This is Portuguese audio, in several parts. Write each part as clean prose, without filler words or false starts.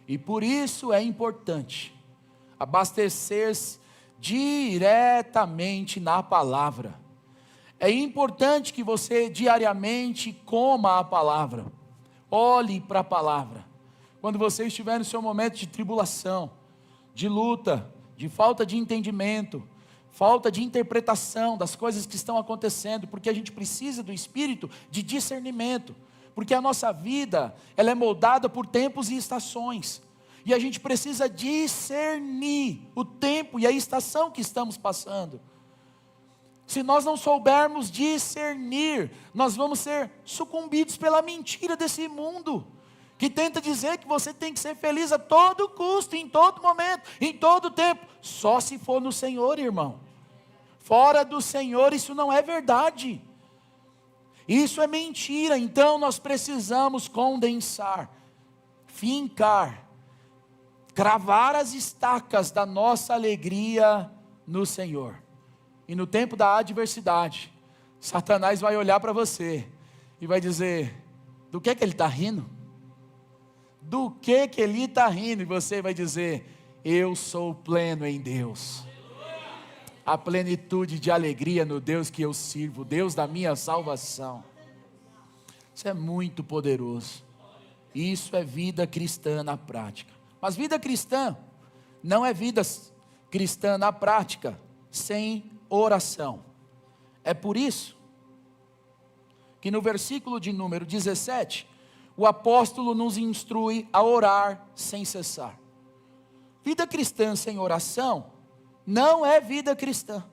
E por isso é importante abastecer-se diretamente na palavra. É importante que você diariamente coma a palavra, olhe para a palavra. Quando você estiver no seu momento de tribulação, de luta, de falta de entendimento, falta de interpretação das coisas que estão acontecendo, porque a gente precisa do espírito de discernimento, porque a nossa vida, ela é moldada por tempos e estações, e a gente precisa discernir o tempo e a estação que estamos passando. Se nós não soubermos discernir, nós vamos ser sucumbidos pela mentira desse mundo, que tenta dizer que você tem que ser feliz a todo custo, em todo momento, em todo tempo, só se for no Senhor, irmão. Fora do Senhor isso não é verdade, isso é mentira. Então nós precisamos condensar, fincar, cravar as estacas da nossa alegria no Senhor. E no tempo da adversidade, Satanás vai olhar para você e vai dizer: do que ele está rindo? Do que ele está rindo? E você vai dizer: eu sou pleno em Deus. A plenitude de alegria no Deus que eu sirvo, Deus da minha salvação. Isso é muito poderoso. Isso é vida cristã na prática. Mas vida cristã não é vida cristã na prática sem oração. É por isso que no versículo de número 17, o apóstolo nos instrui a orar sem cessar. Vida cristã sem oração não é vida cristã,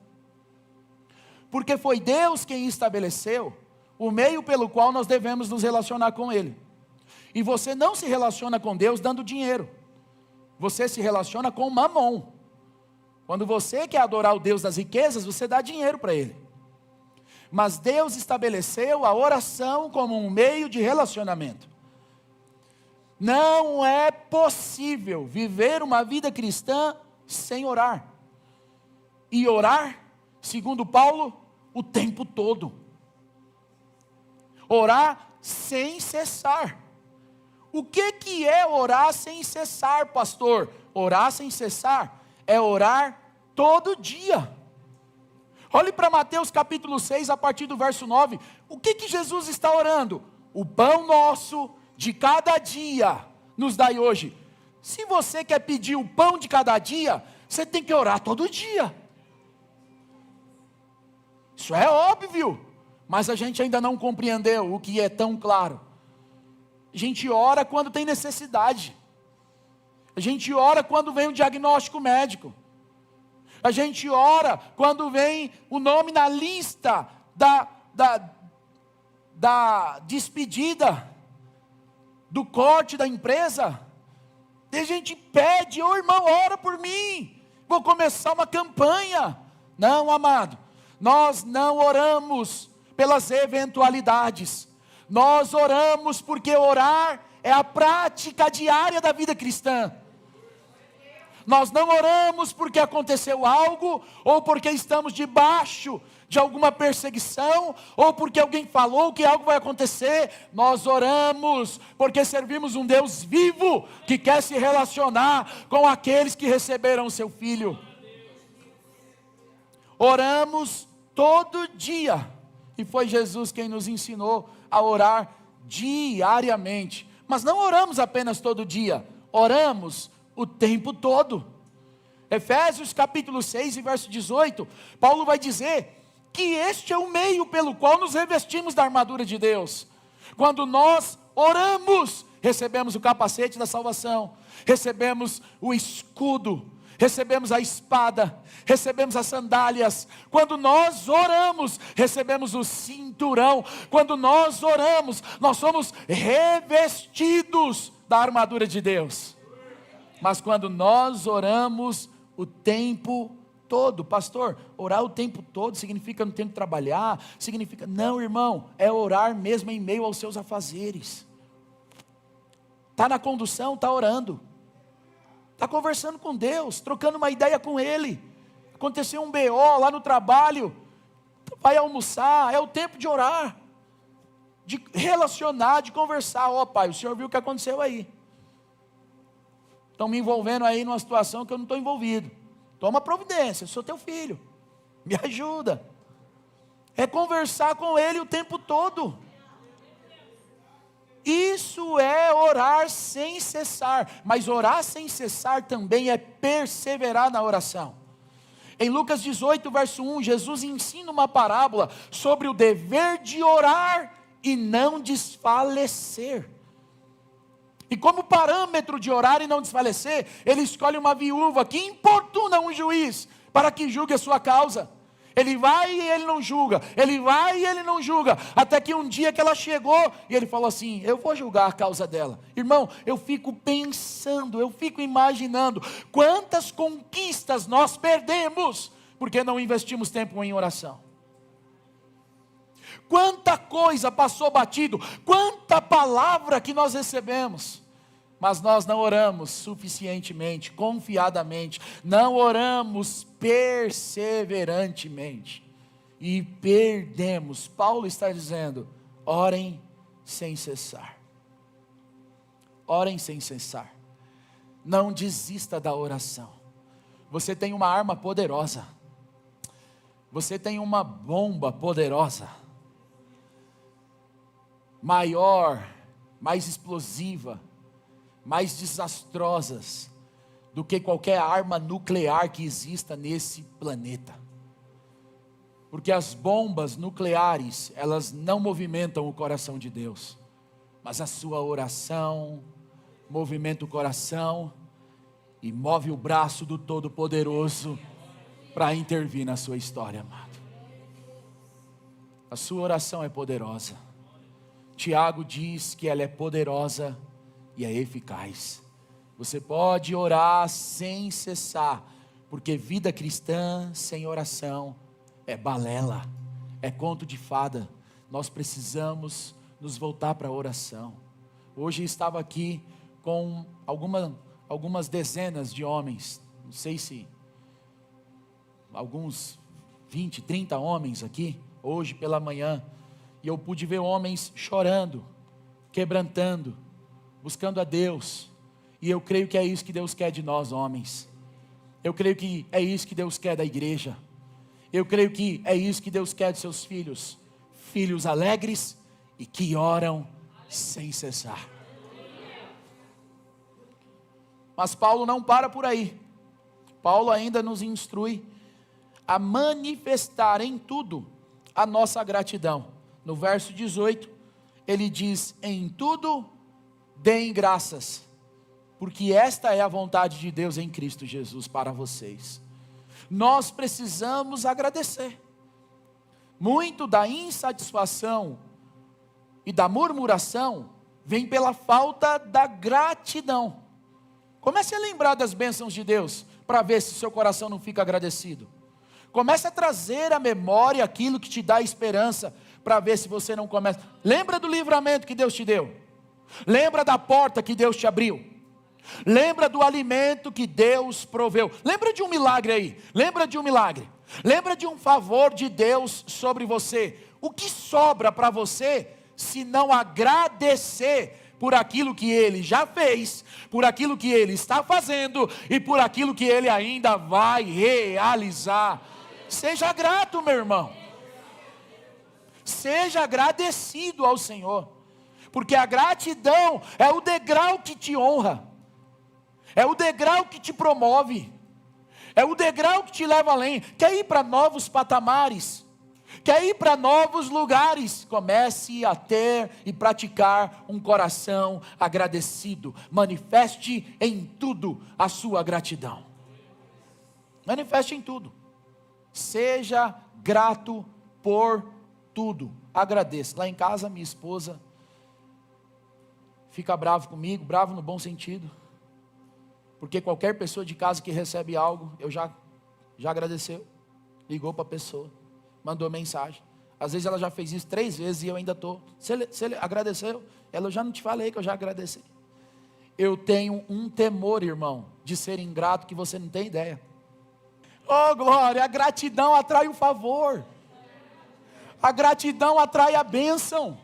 porque foi Deus quem estabeleceu o meio pelo qual nós devemos nos relacionar com Ele. E você não se relaciona com Deus dando dinheiro, você se relaciona com Mamon. Quando você quer adorar o Deus das riquezas, você dá dinheiro para Ele. Mas Deus estabeleceu a oração como um meio de relacionamento. Não é possível viver uma vida cristã sem orar. E orar, segundo Paulo, o tempo todo. Orar sem cessar. O que é orar sem cessar, pastor? Orar sem cessar é orar todo dia. Olhe para Mateus capítulo 6, a partir do verso 9. O que Jesus está orando? O pão nosso de cada dia nos dai hoje. Se você quer pedir o pão de cada dia, você tem que orar todo dia. Isso é óbvio, mas a gente ainda não compreendeu o que é tão claro. A gente ora quando tem necessidade. A gente ora quando vem um diagnóstico médico. A gente ora quando vem o nome na lista da despedida, do corte da empresa. E a gente pede: ô irmão, ora por mim, vou começar uma campanha. Não, amado, nós não oramos pelas eventualidades. Nós oramos porque orar é a prática diária da vida cristã. Nós não oramos porque aconteceu algo, ou porque estamos debaixo de alguma perseguição, ou porque alguém falou que algo vai acontecer. Nós oramos porque servimos um Deus vivo, que quer se relacionar com aqueles que receberam o seu Filho. Oramos todo dia, e foi Jesus quem nos ensinou a orar diariamente. Mas não oramos apenas todo dia, oramos o tempo todo. Efésios capítulo 6 e verso 18, Paulo vai dizer que este é o meio pelo qual nos revestimos da armadura de Deus. Quando nós oramos, recebemos o capacete da salvação, recebemos o escudo, recebemos a espada, recebemos as sandálias. Quando nós oramos, recebemos o cinturão. Quando nós oramos, nós somos revestidos da armadura de Deus. Mas quando nós oramos o tempo todo, pastor, orar o tempo todo significa não ter que trabalhar, significa, não, irmão, é orar mesmo em meio aos seus afazeres. Está na condução, está orando, está conversando com Deus, trocando uma ideia com Ele. Aconteceu um BO lá no trabalho, vai almoçar, é o tempo de orar, de relacionar, de conversar. Ó, pai, o senhor viu o que aconteceu aí? estão me envolvendo aí numa situação que eu não estou envolvido. Toma providência, eu sou teu filho, me ajuda. É conversar com ele o tempo todo. Isso é orar sem cessar, mas orar sem cessar também é perseverar na oração. Em Lucas 18, verso 1, Jesus ensina uma parábola sobre o dever de orar e não desfalecer. E como parâmetro de orar e não desfalecer, ele escolhe uma viúva que importuna um juiz para que julgue a sua causa. Ele vai e ele não julga, ele vai e ele não julga, até que um dia que ela chegou e ele falou assim: eu vou julgar a causa dela. Irmão, eu fico pensando, eu fico imaginando quantas conquistas nós perdemos porque não investimos tempo em oração. Quanta coisa passou batido, quanta palavra que nós recebemos, mas nós não oramos suficientemente, confiadamente, não oramos perseverantemente, e perdemos. Paulo está dizendo: orem sem cessar, orem sem cessar, não desista da oração. Você tem uma arma poderosa, você tem uma bomba poderosa, maior, mais explosiva, mais desastrosas do que qualquer arma nuclear que exista nesse planeta. Porque as bombas nucleares, elas não movimentam o coração de Deus, mas a sua oração movimenta o coração e move o braço do Todo-Poderoso para intervir na sua história, amado. A sua oração é poderosa. Tiago diz que ela é poderosa e é eficaz. Você pode orar sem cessar, porque vida cristã sem oração é balela, é conto de fada. Nós precisamos nos voltar para a oração. Hoje estava aqui com algumas dezenas de homens, não sei se alguns 20, 30 homens aqui, hoje pela manhã, e eu pude ver homens chorando, quebrantando, buscando a Deus. E eu creio que é isso que Deus quer de nós, homens. Eu creio que é isso que Deus quer da igreja. Eu creio que é isso que Deus quer de seus filhos. Filhos alegres e que oram sem cessar. Mas Paulo não para por aí. Paulo ainda nos instrui a manifestar em tudo a nossa gratidão. No verso 18, ele diz: em tudo deem graças, porque esta é a vontade de Deus em Cristo Jesus para vocês. Nós precisamos agradecer. Muito da insatisfação e da murmuração vem pela falta da gratidão. Comece a lembrar das bênçãos de Deus, para ver se seu coração não fica agradecido. Comece a trazer à memória aquilo que te dá esperança, para ver se você não começa. Lembra do livramento que Deus te deu. Lembra da porta que Deus te abriu. Lembra do alimento que Deus proveu. Lembra de um milagre aí. Lembra de um milagre. Lembra de um favor de Deus sobre você. O que sobra para você se não agradecer por aquilo que Ele já fez, por aquilo que Ele está fazendo e por aquilo que Ele ainda vai realizar? Seja grato, meu irmão. Seja agradecido ao Senhor, porque a gratidão é o degrau que te honra, é o degrau que te promove, é o degrau que te leva além. Quer ir para novos patamares? Quer ir para novos lugares? Comece a ter e praticar um coração agradecido. Manifeste em tudo a sua gratidão. Manifeste em tudo. Seja grato por tudo. Agradeça. Lá em casa, minha esposa fica bravo comigo, bravo no bom sentido, porque qualquer pessoa de casa que recebe algo, eu já agradeceu, ligou para a pessoa, mandou mensagem. Às vezes ela já fez isso 3 vezes e eu ainda estou. Você agradeceu? Ela: eu já não te falei que eu já agradeci. Eu tenho um temor, irmão, de ser ingrato que você não tem ideia. Oh glória, a gratidão atrai o favor. A gratidão atrai a bênção.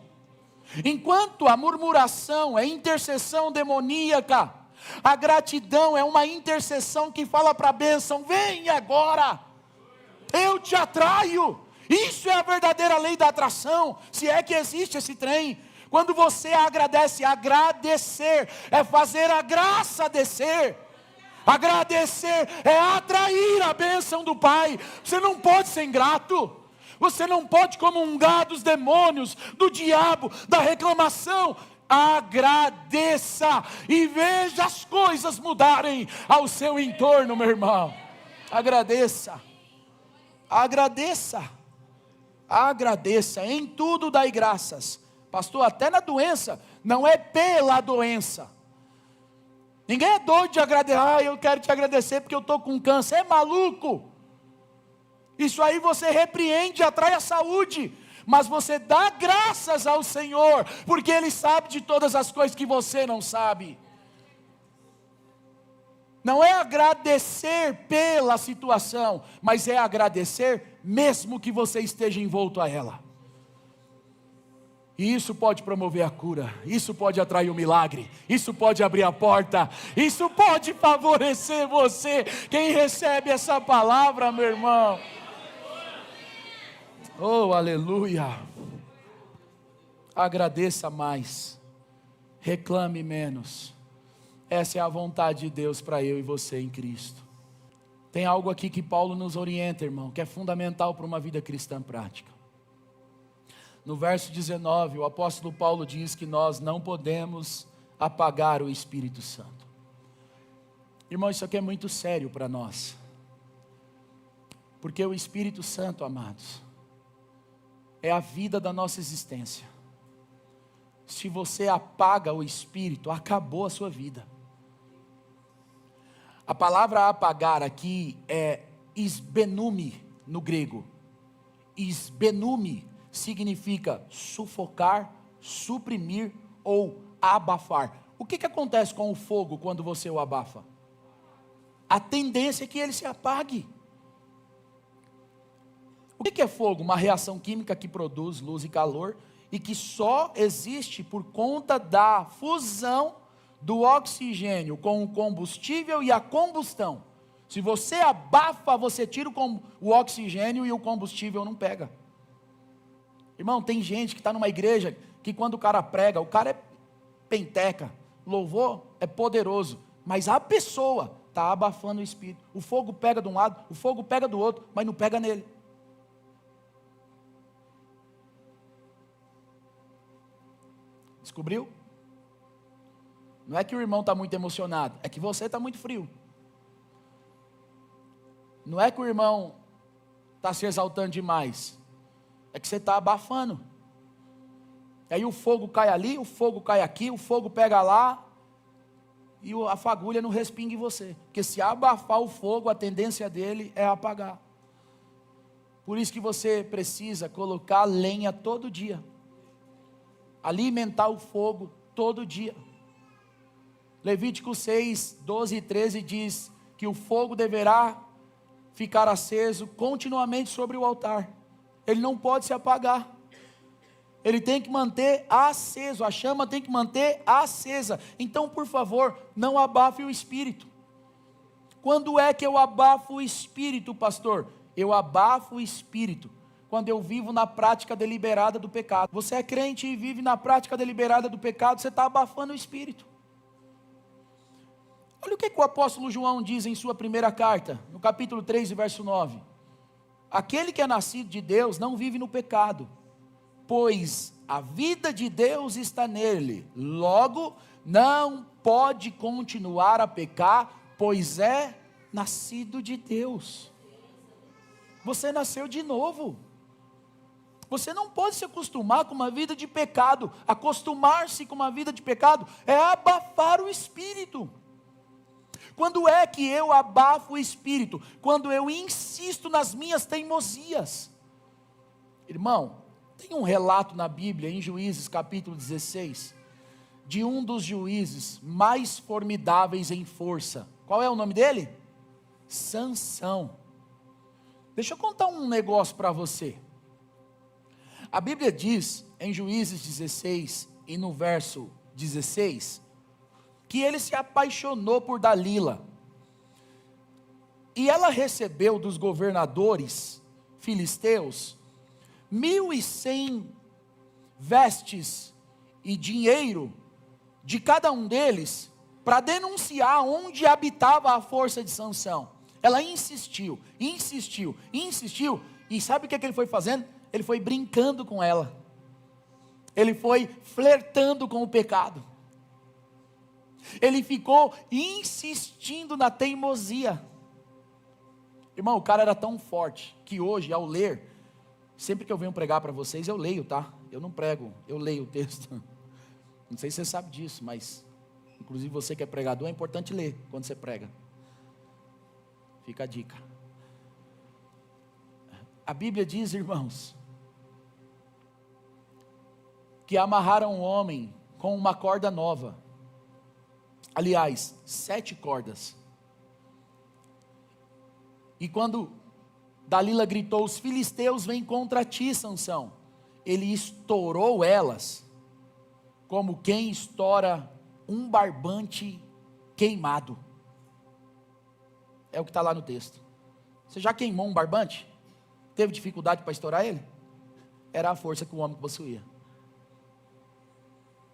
Enquanto a murmuração é intercessão demoníaca, A gratidão é uma intercessão que fala para a bênção: vem agora, eu te atraio. Isso é a verdadeira lei da atração, se é que existe esse trem. Quando você agradece, agradecer é fazer a graça descer. Agradecer é atrair a bênção do Pai. Você não pode ser ingrato. Você não pode comungar dos demônios, do diabo, da reclamação. Agradeça e veja as coisas mudarem ao seu entorno, meu irmão. Agradeça. Agradeça. Agradeça. Em tudo dai graças. Pastor, até na doença, não é pela doença. Ninguém é doido de agradecer. Eu quero te agradecer porque eu estou com câncer. É maluco? Isso aí você repreende, atrai a saúde. Mas você dá graças ao Senhor, porque Ele sabe de todas as coisas que você não sabe. Não é agradecer pela situação, mas é agradecer mesmo que você esteja envolto a ela. E isso pode promover a cura, isso pode atrair o milagre, isso pode abrir a porta, isso pode favorecer você. Quem recebe essa palavra, meu irmão? Oh, aleluia! Agradeça mais, reclame menos. Essa é a vontade de Deus para eu e você em Cristo. Tem algo aqui que Paulo nos orienta, irmão, que é fundamental para uma vida cristã prática. No verso 19, o apóstolo Paulo diz que nós não podemos apagar o Espírito Santo. Irmão, isso aqui é muito sério para nós. Porque o Espírito Santo, amados, é a vida da nossa existência. Se você apaga o Espírito, acabou a sua vida. A palavra apagar aqui é isbenume no grego. Isbenume significa sufocar, suprimir ou abafar. O que acontece com o fogo quando você o abafa? A tendência é que ele se apague. O que é fogo? Uma reação química que produz luz e calor e que só existe por conta da fusão do oxigênio com o combustível e a combustão. Se você abafa, você tira o oxigênio e o combustível não pega. Irmão, tem gente que está numa igreja que quando o cara prega, o cara é penteca, louvor é poderoso, mas a pessoa está abafando o Espírito. O fogo pega de um lado, o fogo pega do outro, mas não pega nele. Descobriu? Não é que o irmão está muito emocionado, é que você está muito frio. Não é que o irmão está se exaltando demais, é que você está abafando. Aí o fogo cai ali, o fogo cai aqui, o fogo pega lá, e a fagulha não respinga em você. Porque se abafar o fogo, a tendência dele é apagar. Por isso que você precisa colocar lenha todo dia. Alimentar o fogo todo dia. Levítico 6, 12 e 13 diz que o fogo deverá ficar aceso continuamente sobre o altar. Ele não pode se apagar. Ele tem que manter aceso, a chama tem que manter acesa. Então, por favor, não abafe o Espírito. Quando é que eu abafo o Espírito, pastor? Eu abafo o Espírito quando eu vivo na prática deliberada do pecado. Você é crente e vive na prática deliberada do pecado, você está abafando o Espírito. Olha o que o apóstolo João diz em sua primeira carta, no capítulo 3, verso 9. Aquele que é nascido de Deus não vive no pecado, pois a vida de Deus está nele. Logo, não pode continuar a pecar, pois é nascido de Deus. Você nasceu de novo. Você não pode se acostumar com uma vida de pecado. Acostumar-se com uma vida de pecado é abafar o Espírito. Quando é que eu abafo o Espírito? Quando eu insisto nas minhas teimosias. Irmão, tem um relato na Bíblia, em Juízes capítulo 16, de um dos juízes mais formidáveis em força. Qual é o nome dele? Sansão. Deixa eu contar um negócio para você. A Bíblia diz, em Juízes 16, e no verso 16, que ele se apaixonou por Dalila. E ela recebeu dos governadores filisteus 1.100 vestes e dinheiro de cada um deles, para denunciar onde habitava a força de Sansão. Ela insistiu, e sabe o que ele foi fazendo? Ele foi brincando com ela, ele foi flertando com o pecado, ele ficou insistindo na teimosia. Irmão, o cara era tão forte, que hoje ao ler, sempre que eu venho pregar para vocês, eu leio, tá? Eu não prego, eu leio o texto. Não sei se você sabe disso, mas inclusive você que é pregador, é importante ler quando você prega. Fica a dica. A Bíblia diz, irmãos, que amarraram um homem com uma corda nova. Aliás, 7 cordas. E quando Dalila gritou: os filisteus vêm contra ti, Sansão, ele estourou elas, como quem estoura um barbante queimado. É o que está lá no texto. Você já queimou um barbante? Teve dificuldade para estourar ele? Era a força que o homem possuía.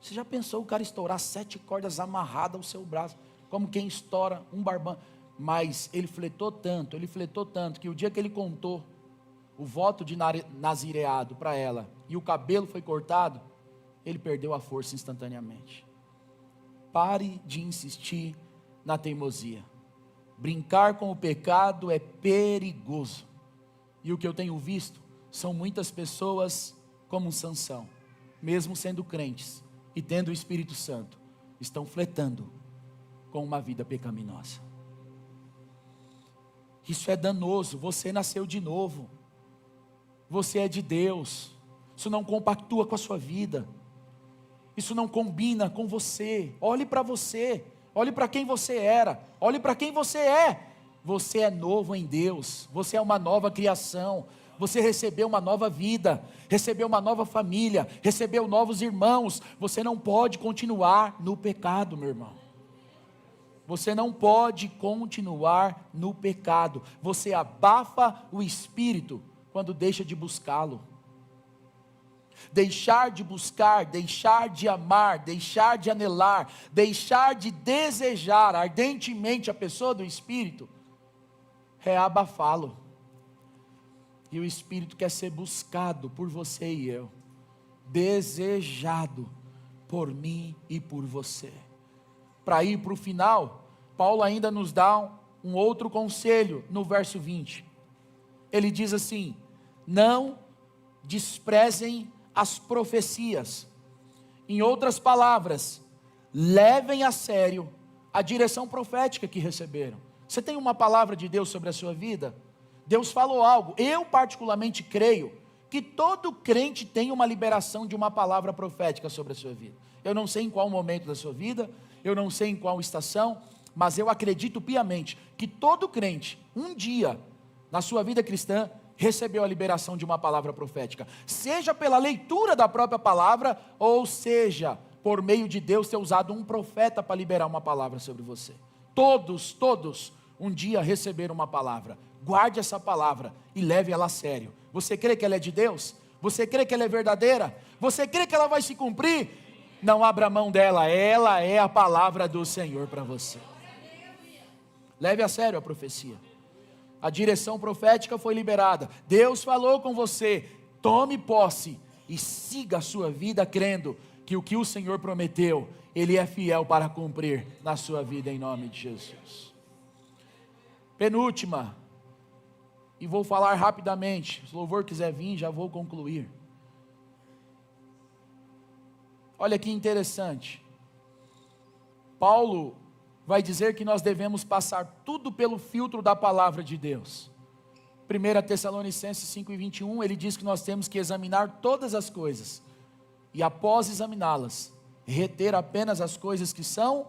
Você já pensou o cara estourar 7 cordas amarradas ao seu braço, como quem estoura um barbante? Mas ele fletou tanto, que o dia que ele contou o voto de nazireado para ela, e o cabelo foi cortado, ele perdeu a força instantaneamente. Pare de insistir na teimosia. Brincar com o pecado é perigoso. E o que eu tenho visto são muitas pessoas como Sansão, mesmo sendo crentes e tendo o Espírito Santo, estão flertando com uma vida pecaminosa. Isso é danoso. Você nasceu de novo, você é de Deus. Isso não compactua com a sua vida, isso não combina com você. Olhe para você, olhe para quem você era, olhe para quem você é. Você é novo em Deus, você é uma nova criação, você recebeu uma nova vida, recebeu uma nova família, recebeu novos irmãos. Você não pode continuar no pecado, meu irmão. Você não pode continuar no pecado. Você abafa o Espírito quando deixa de buscá-lo. Deixar de buscar, deixar de amar, deixar de anelar, deixar de desejar ardentemente a pessoa do Espírito, é abafá-lo. E o Espírito quer ser buscado por você e eu, desejado por mim e por você. Para ir para o final, Paulo ainda nos dá um outro conselho no verso 20. Ele diz assim: não desprezem as profecias. Em outras palavras, levem a sério a direção profética que receberam. Você tem uma palavra de Deus sobre a sua vida? Deus falou algo. Eu particularmente creio que todo crente tem uma liberação de uma palavra profética sobre a sua vida. Eu não sei em qual momento da sua vida, eu não sei em qual estação, mas eu acredito piamente que todo crente, um dia, na sua vida cristã, recebeu a liberação de uma palavra profética, seja pela leitura da própria palavra, ou seja, por meio de Deus ter usado um profeta para liberar uma palavra sobre você. Todos, um dia receberam uma palavra. Guarde essa palavra e leve ela a sério. Você crê que ela é de Deus? Você crê que ela é verdadeira? Você crê que ela vai se cumprir? Não abra mão dela, ela é a palavra do Senhor para você. Leve a sério a profecia. A direção profética foi liberada. Deus falou com você. Tome posse e siga a sua vida crendo que o que o Senhor prometeu, Ele é fiel para cumprir na sua vida, em nome de Jesus. Penúltima, e vou falar rapidamente. Se o louvor quiser vir, já vou concluir. Olha que interessante. Paulo vai dizer que nós devemos passar tudo pelo filtro da palavra de Deus. 1 Tessalonicenses 5:21, ele diz que nós temos que examinar todas as coisas, e após examiná-las, reter apenas as coisas que são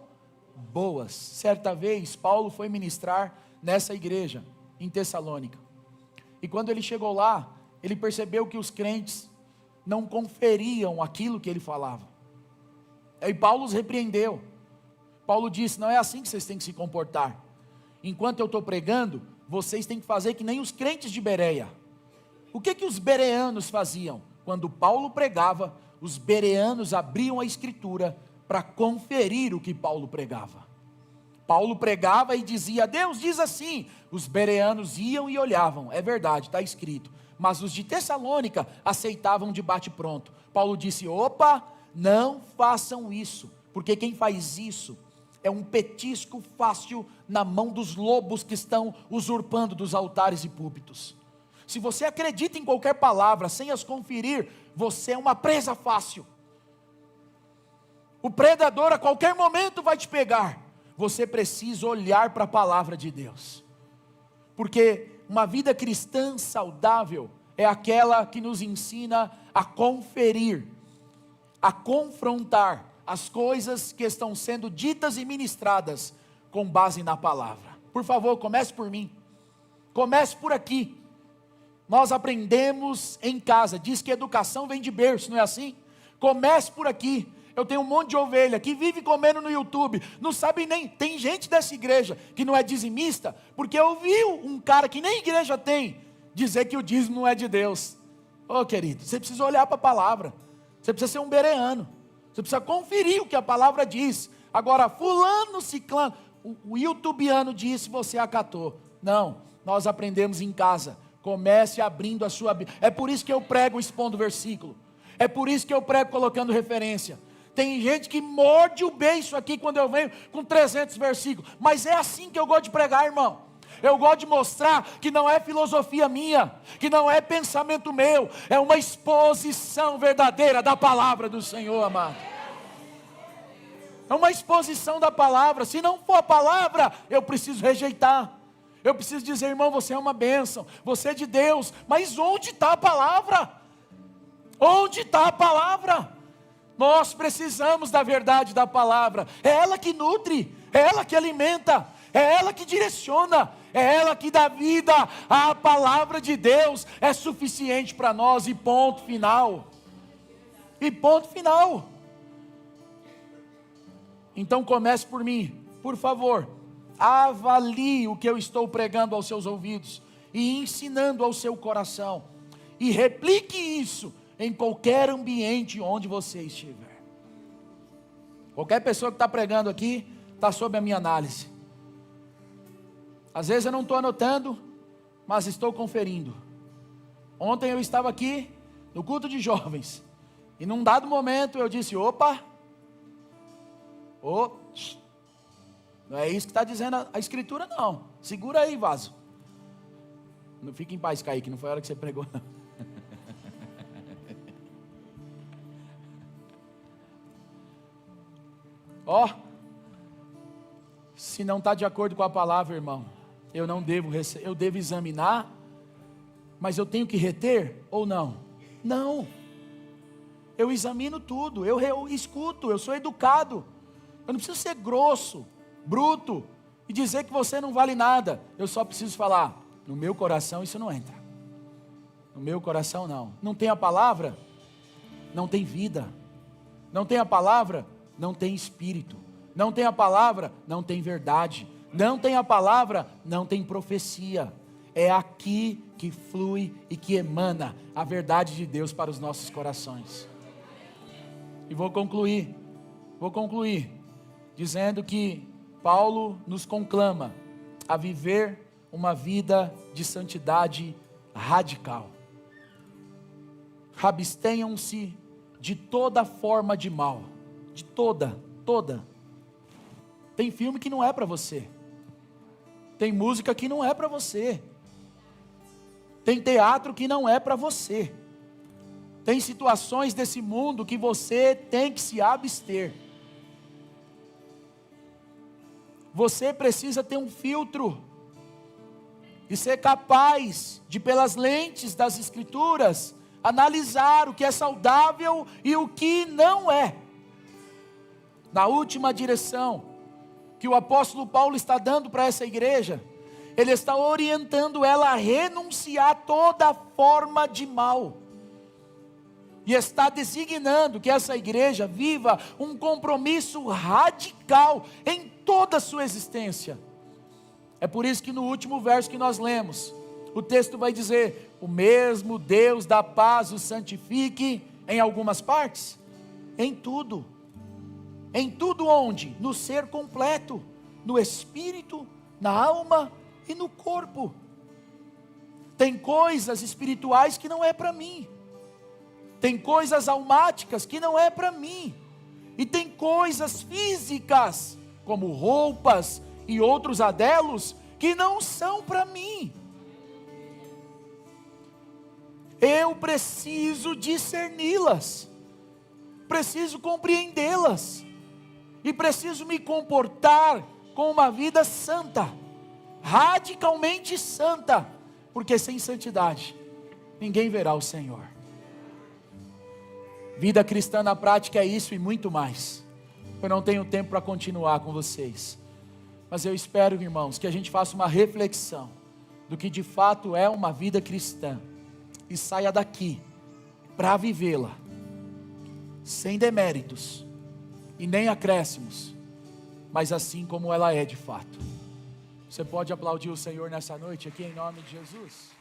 boas. Certa vez, Paulo foi ministrar nessa igreja, em Tessalônica, e quando ele chegou lá, ele percebeu que os crentes não conferiam aquilo que ele falava. Aí Paulo os repreendeu. Paulo disse: não é assim que vocês têm que se comportar. Enquanto eu estou pregando, vocês têm que fazer que nem os crentes de Bereia. O que os bereanos faziam? Quando Paulo pregava, os bereanos abriam a escritura para conferir o que Paulo pregava. Paulo pregava e dizia: Deus diz assim. Os bereanos iam e olhavam: é verdade, está escrito. Mas os de Tessalônica aceitavam de bate-pronto. Paulo disse: opa, não façam isso, porque quem faz isso é um petisco fácil na mão dos lobos que estão usurpando dos altares e púlpitos. Se você acredita em qualquer palavra sem as conferir, você é uma presa fácil. O predador a qualquer momento vai te pegar. Você precisa olhar para a palavra de Deus, porque uma vida cristã saudável é aquela que nos ensina a conferir, a confrontar as coisas que estão sendo ditas e ministradas com base na palavra. Por favor, comece por mim, comece por aqui. Nós aprendemos em casa, diz que educação vem de berço, não é assim? Comece por aqui. Eu tenho um monte de ovelha que vive comendo no YouTube, não sabe nem, tem gente dessa igreja que não é dizimista, porque ouviu um cara que nem igreja tem, dizer que o dízimo não é de Deus. Ô querido, você precisa olhar para a palavra, você precisa ser um bereano, você precisa conferir o que a palavra diz. Agora, fulano, ciclano, o youtubiano disse, você acatou. Não, nós aprendemos em casa. Comece abrindo a sua Bíblia. É por isso que eu prego expondo versículo, é por isso que eu prego colocando referência. Tem gente que morde o beiço aqui quando eu venho com 300 versículos, mas é assim que eu gosto de pregar, irmão. Eu gosto de mostrar que não é filosofia minha, que não é pensamento meu, é uma exposição verdadeira da palavra do Senhor, amado. É uma exposição da palavra. Se não for a palavra, eu preciso rejeitar. Eu preciso dizer: irmão, você é uma bênção, você é de Deus, mas onde está a palavra? Onde está a palavra? Nós precisamos da verdade da palavra. É ela que nutre, é ela que alimenta, é ela que direciona, é ela que dá vida. A palavra de Deus é suficiente para nós, e ponto final. E ponto final. Então comece por mim, por favor. Avalie o que eu estou pregando aos seus ouvidos e ensinando ao seu coração, e replique isso em qualquer ambiente onde você estiver. Qualquer pessoa que está pregando aqui está sob a minha análise. Às vezes eu não estou anotando, mas estou conferindo. Ontem eu estava aqui no culto de jovens, e num dado momento eu disse: opa, não é isso que está dizendo a escritura, não. Segura aí, vaso. Não fique em paz, Kaique, não foi a hora que você pregou, não. Se não está de acordo com a palavra, irmão, eu não devo eu devo examinar, mas eu tenho que reter ou não? Não. Eu examino tudo, eu escuto, eu sou educado. Eu não preciso ser grosso, bruto, e dizer que você não vale nada. Eu só preciso falar: no meu coração isso não entra. No meu coração não. Não tem a palavra, não tem vida. Não tem a palavra, não tem espírito. Não tem a palavra, não tem verdade. Não tem a palavra, não tem profecia. É aqui que flui e que emana a verdade de Deus para os nossos corações. E vou concluir dizendo que Paulo nos conclama a viver uma vida de santidade radical. Abstenham-se de toda forma de mal, de toda. Tem filme que não é para você, tem música que não é para você, tem teatro que não é para você, tem situações desse mundo que você tem que se abster. Você precisa ter um filtro e ser capaz de, pelas lentes das Escrituras, analisar o que é saudável e o que não é. Na última direção que o apóstolo Paulo está dando para essa igreja, ele está orientando ela a renunciar a toda forma de mal. e está designando que essa igreja viva um compromisso radical em toda a sua existência. É por isso que no último verso que nós lemos, o texto vai dizer: o mesmo Deus da paz o santifique em algumas partes, em tudo. Em tudo onde? No ser completo, no espírito, na alma e no corpo. Tem coisas espirituais que não é para mim. Tem coisas almáticas que não é para mim. E tem coisas físicas, como roupas e outros adelos, que não são para mim. Eu preciso discerni-las, preciso compreendê-las, e preciso me comportar com uma vida santa, radicalmente santa, porque sem santidade ninguém verá o Senhor. Vida cristã na prática é isso e muito mais. Eu não tenho tempo para continuar com vocês, mas eu espero, irmãos, que a gente faça uma reflexão do que de fato é uma vida cristã, e saia daqui para vivê-la, sem deméritos e nem acréscimos, mas assim como ela é de fato. Você pode aplaudir o Senhor nessa noite aqui em nome de Jesus?